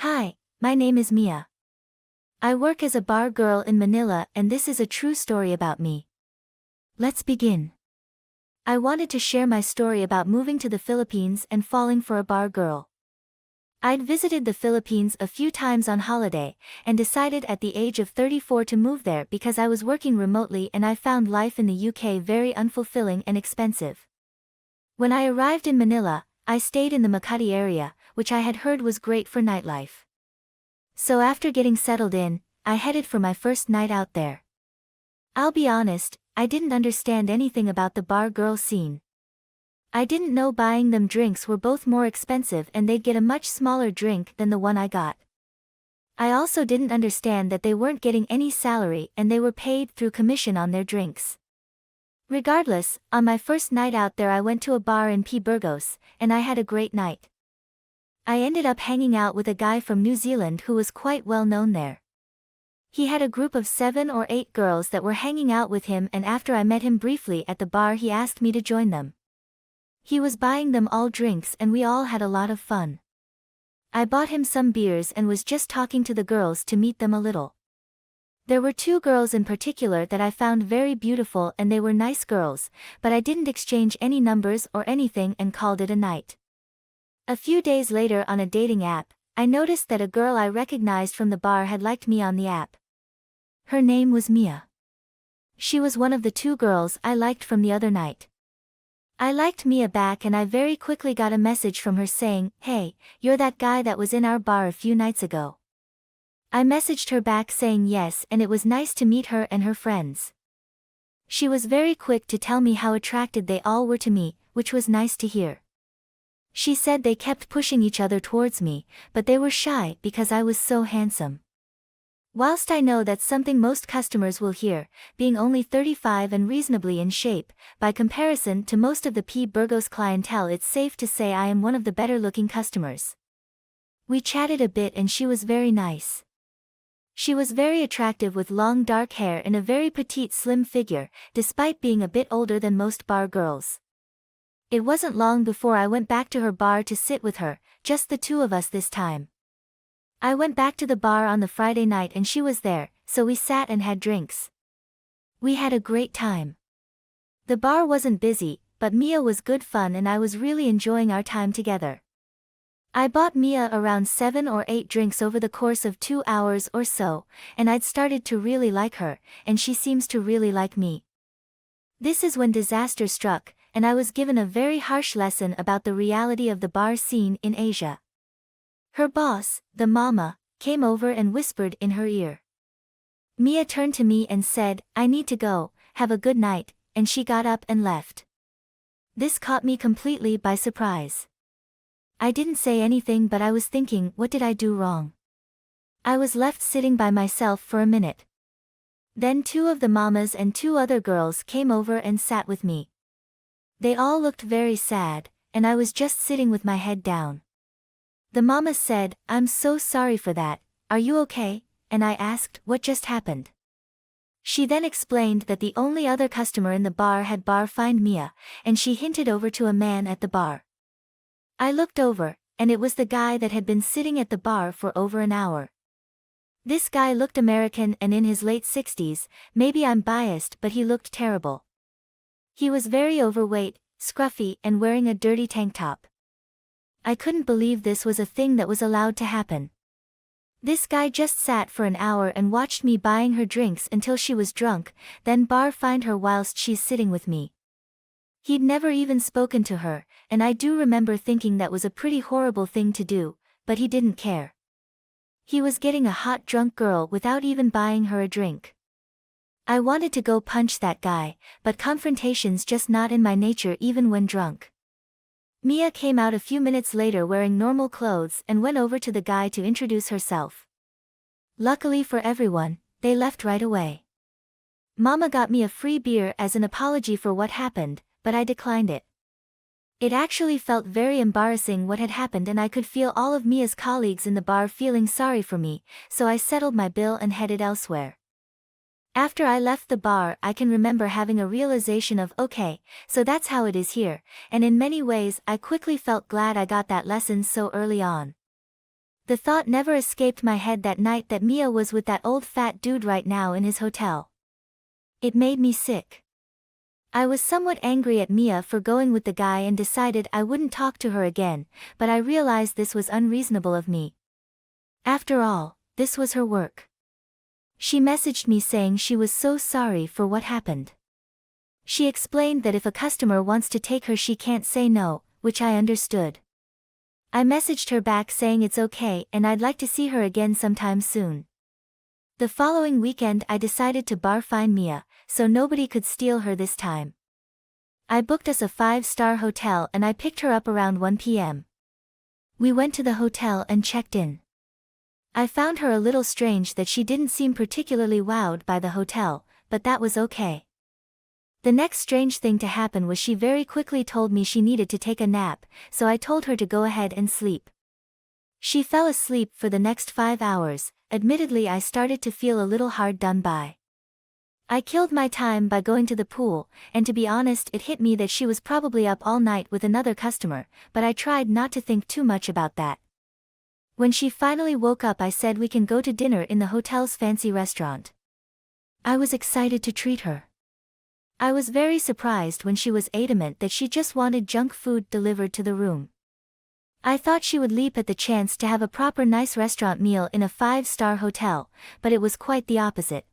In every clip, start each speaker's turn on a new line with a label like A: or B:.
A: Hi, my name is Mia. I work as a bar girl in Manila and this is a true story about me. Let's begin. I wanted to share my story about moving to the Philippines and falling for a bar girl. I'd visited the Philippines a few times on holiday, and decided at the age of 34 to move there because I was working remotely and I found life in the UK very unfulfilling and expensive. When I arrived in Manila, I stayed in the Makati area, which I had heard was great for nightlife. So after getting settled in, I headed for my first night out there. I'll be honest, I didn't understand anything about the bar girl scene. I didn't know buying them drinks were both more expensive and they'd get a much smaller drink than the one I got. I also didn't understand that they weren't getting any salary and they were paid through commission on their drinks. Regardless, on my first night out there I went to a bar in P. Burgos, and I had a great night. I ended up hanging out with a guy from New Zealand who was quite well known there. He had a group of 7 or 8 girls that were hanging out with him, and after I met him briefly at the bar he asked me to join them. He was buying them all drinks and we all had a lot of fun. I bought him some beers and was just talking to the girls to meet them a little. There were 2 girls in particular that I found very beautiful and they were nice girls, but I didn't exchange any numbers or anything and called it a night. A few days later on a dating app, I noticed that a girl I recognized from the bar had liked me on the app. Her name was Mia. She was one of the 2 girls I liked from the other night. I liked Mia back and I very quickly got a message from her saying, "Hey, you're that guy that was in our bar a few nights ago." I messaged her back saying yes, and it was nice to meet her and her friends. She was very quick to tell me how attracted they all were to me, which was nice to hear. She said they kept pushing each other towards me, but they were shy because I was so handsome. Whilst I know that's something most customers will hear, being only 35 and reasonably in shape, by comparison to most of the P. Burgos clientele it's safe to say I am one of the better looking customers. We chatted a bit and she was very nice. She was very attractive with long dark hair and a very petite slim figure, despite being a bit older than most bar girls. It wasn't long before I went back to her bar to sit with her, just the 2 of us this time. I went back to the bar on the Friday night and she was there, so we sat and had drinks. We had a great time. The bar wasn't busy, but Mia was good fun and I was really enjoying our time together. I bought Mia around 7 or 8 drinks over the course of 2 hours or so, and I'd started to really like her, and she seems to really like me. This is when disaster struck, and I was given a very harsh lesson about the reality of the bar scene in Asia. Her boss, the mama, came over and whispered in her ear. Mia turned to me and said, "I need to go, have a good night," and she got up and left. This caught me completely by surprise. I didn't say anything, but I was thinking, what did I do wrong? I was left sitting by myself for a minute. Then 2 of the mamas and 2 other girls came over and sat with me. They all looked very sad, and I was just sitting with my head down. The mama said, "I'm so sorry for that, are you okay?" and I asked, "What just happened?" She then explained that the only other customer in the bar had bar fined Mia, and she hinted over to a man at the bar. I looked over, and it was the guy that had been sitting at the bar for over an hour. This guy looked American and in his late 60s, maybe I'm biased but he looked terrible. He was very overweight, scruffy and wearing a dirty tank top. I couldn't believe this was a thing that was allowed to happen. This guy just sat for an hour and watched me buying her drinks until she was drunk, then bar fined her whilst she's sitting with me. He'd never even spoken to her, and I do remember thinking that was a pretty horrible thing to do, but he didn't care. He was getting a hot drunk girl without even buying her a drink. I wanted to go punch that guy, but confrontation's just not in my nature even when drunk. Mia came out a few minutes later wearing normal clothes and went over to the guy to introduce herself. Luckily for everyone, they left right away. Mama got me a free beer as an apology for what happened, but I declined it. It actually felt very embarrassing what had happened and I could feel all of Mia's colleagues in the bar feeling sorry for me, so I settled my bill and headed elsewhere. After I left the bar, I can remember having a realization of, okay, so that's how it is here, and in many ways I quickly felt glad I got that lesson so early on. The thought never escaped my head that night that Mia was with that old fat dude right now in his hotel. It made me sick. I was somewhat angry at Mia for going with the guy and decided I wouldn't talk to her again, but I realized this was unreasonable of me. After all, this was her work. She messaged me saying she was so sorry for what happened. She explained that if a customer wants to take her she can't say no, which I understood. I messaged her back saying it's okay and I'd like to see her again sometime soon. The following weekend I decided to bar fine Mia, so nobody could steal her this time. I booked us a 5-star hotel and I picked her up around 1 p.m. We went to the hotel and checked in. I found her a little strange that she didn't seem particularly wowed by the hotel, but that was okay. The next strange thing to happen was she very quickly told me she needed to take a nap, so I told her to go ahead and sleep. She fell asleep for the next 5 hours. Admittedly, I started to feel a little hard done by. I killed my time by going to the pool, and to be honest it hit me that she was probably up all night with another customer, but I tried not to think too much about that. When she finally woke up I said we can go to dinner in the hotel's fancy restaurant. I was excited to treat her. I was very surprised when she was adamant that she just wanted junk food delivered to the room. I thought she would leap at the chance to have a proper nice restaurant meal in a 5-star hotel, but it was quite the opposite.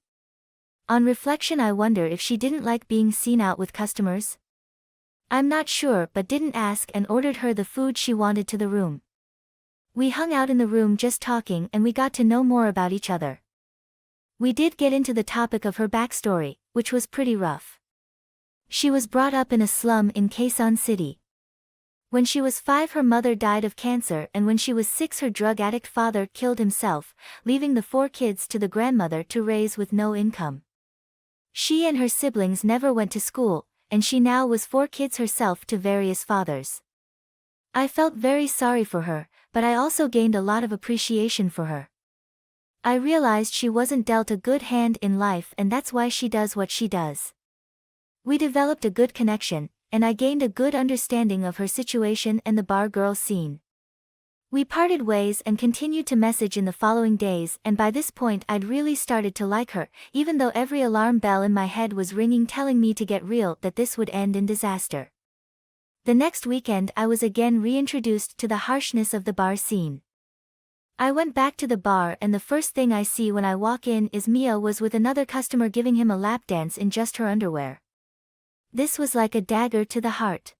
A: On reflection I wonder if she didn't like being seen out with customers. I'm not sure, but didn't ask and ordered her the food she wanted to the room. We hung out in the room just talking and we got to know more about each other. We did get into the topic of her backstory, which was pretty rough. She was brought up in a slum in Quezon City. When she was 5 her mother died of cancer and when she was 6 her drug addict father killed himself, leaving the 4 kids to the grandmother to raise with no income. She and her siblings never went to school, and she now was 4 kids herself to various fathers. I felt very sorry for her, but I also gained a lot of appreciation for her. I realized she wasn't dealt a good hand in life and that's why she does what she does. We developed a good connection, and I gained a good understanding of her situation and the bar girl scene. We parted ways and continued to message in the following days, and by this point I'd really started to like her, even though every alarm bell in my head was ringing telling me to get real that this would end in disaster. The next weekend I was again reintroduced to the harshness of the bar scene. I went back to the bar and the first thing I see when I walk in is Mia was with another customer giving him a lap dance in just her underwear. This was like a dagger to the heart.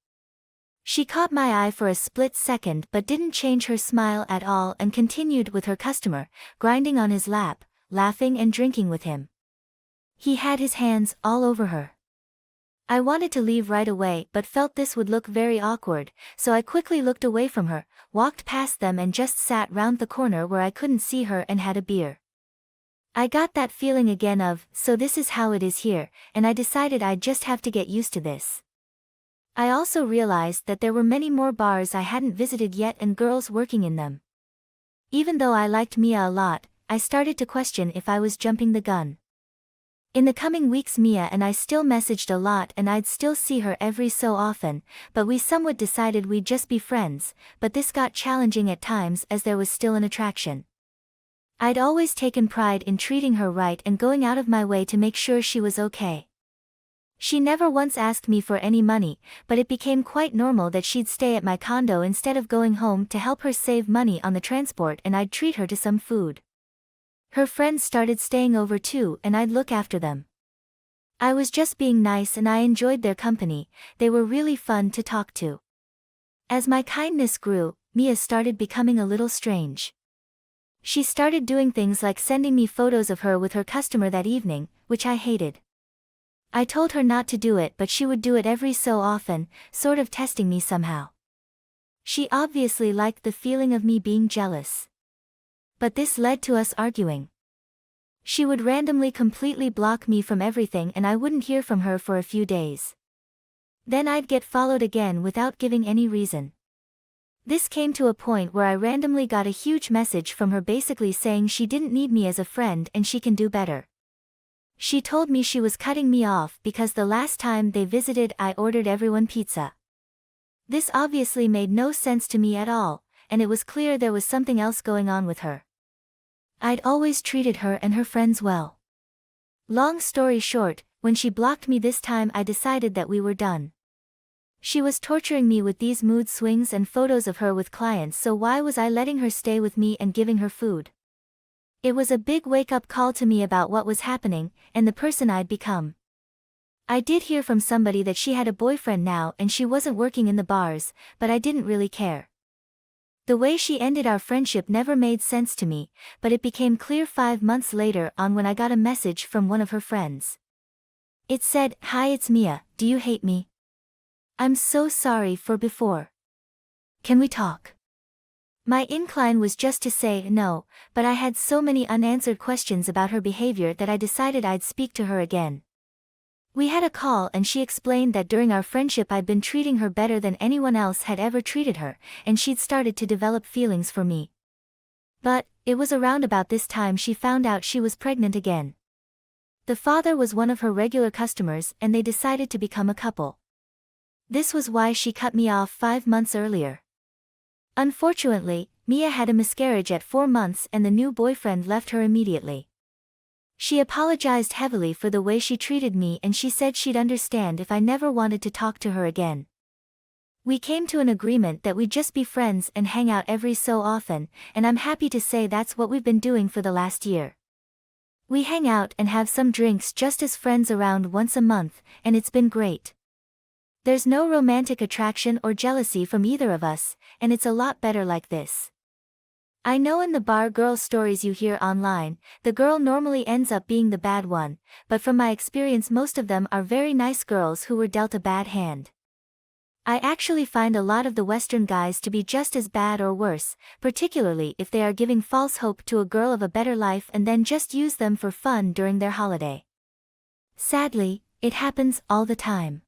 A: She caught my eye for a split second but didn't change her smile at all and continued with her customer, grinding on his lap, laughing and drinking with him. He had his hands all over her. I wanted to leave right away but felt this would look very awkward, so I quickly looked away from her, walked past them and just sat round the corner where I couldn't see her and had a beer. I got that feeling again of, so this is how it is here, and I decided I'd just have to get used to this. I also realized that there were many more bars I hadn't visited yet and girls working in them. Even though I liked Mia a lot, I started to question if I was jumping the gun. In the coming weeks Mia and I still messaged a lot and I'd still see her every so often, but we somewhat decided we'd just be friends, but this got challenging at times as there was still an attraction. I'd always taken pride in treating her right and going out of my way to make sure she was okay. She never once asked me for any money, but it became quite normal that she'd stay at my condo instead of going home to help her save money on the transport and I'd treat her to some food. Her friends started staying over too and I'd look after them. I was just being nice and I enjoyed their company, they were really fun to talk to. As my kindness grew, Mia started becoming a little strange. She started doing things like sending me photos of her with her customer that evening, which I hated. I told her not to do it but she would do it every so often, sort of testing me somehow. She obviously liked the feeling of me being jealous. But this led to us arguing. She would randomly completely block me from everything and I wouldn't hear from her for a few days. Then I'd get followed again without giving any reason. This came to a point where I randomly got a huge message from her basically saying she didn't need me as a friend and she can do better. She told me she was cutting me off because the last time they visited I ordered everyone pizza. This obviously made no sense to me at all, and it was clear there was something else going on with her. I'd always treated her and her friends well. Long story short, when she blocked me this time I decided that we were done. She was torturing me with these mood swings and photos of her with clients, so why was I letting her stay with me and giving her food? It was a big wake-up call to me about what was happening, and the person I'd become. I did hear from somebody that she had a boyfriend now and she wasn't working in the bars, but I didn't really care. The way she ended our friendship never made sense to me, but it became clear 5 months later on when I got a message from one of her friends. It said, "Hi, it's Mia, do you hate me? I'm so sorry for before. Can we talk?" My incline was just to say no, but I had so many unanswered questions about her behavior that I decided I'd speak to her again. We had a call and she explained that during our friendship I'd been treating her better than anyone else had ever treated her, and she'd started to develop feelings for me. But, it was around about this time she found out she was pregnant again. The father was one of her regular customers and they decided to become a couple. This was why she cut me off 5 months earlier. Unfortunately, Mia had a miscarriage at 4 months and the new boyfriend left her immediately. She apologized heavily for the way she treated me and she said she'd understand if I never wanted to talk to her again. We came to an agreement that we'd just be friends and hang out every so often, and I'm happy to say that's what we've been doing for the last year. We hang out and have some drinks just as friends around once a month, and it's been great. There's no romantic attraction or jealousy from either of us, and it's a lot better like this. I know in the bar girl stories you hear online, the girl normally ends up being the bad one, but from my experience most of them are very nice girls who were dealt a bad hand. I actually find a lot of the Western guys to be just as bad or worse, particularly if they are giving false hope to a girl of a better life and then just use them for fun during their holiday. Sadly, it happens all the time.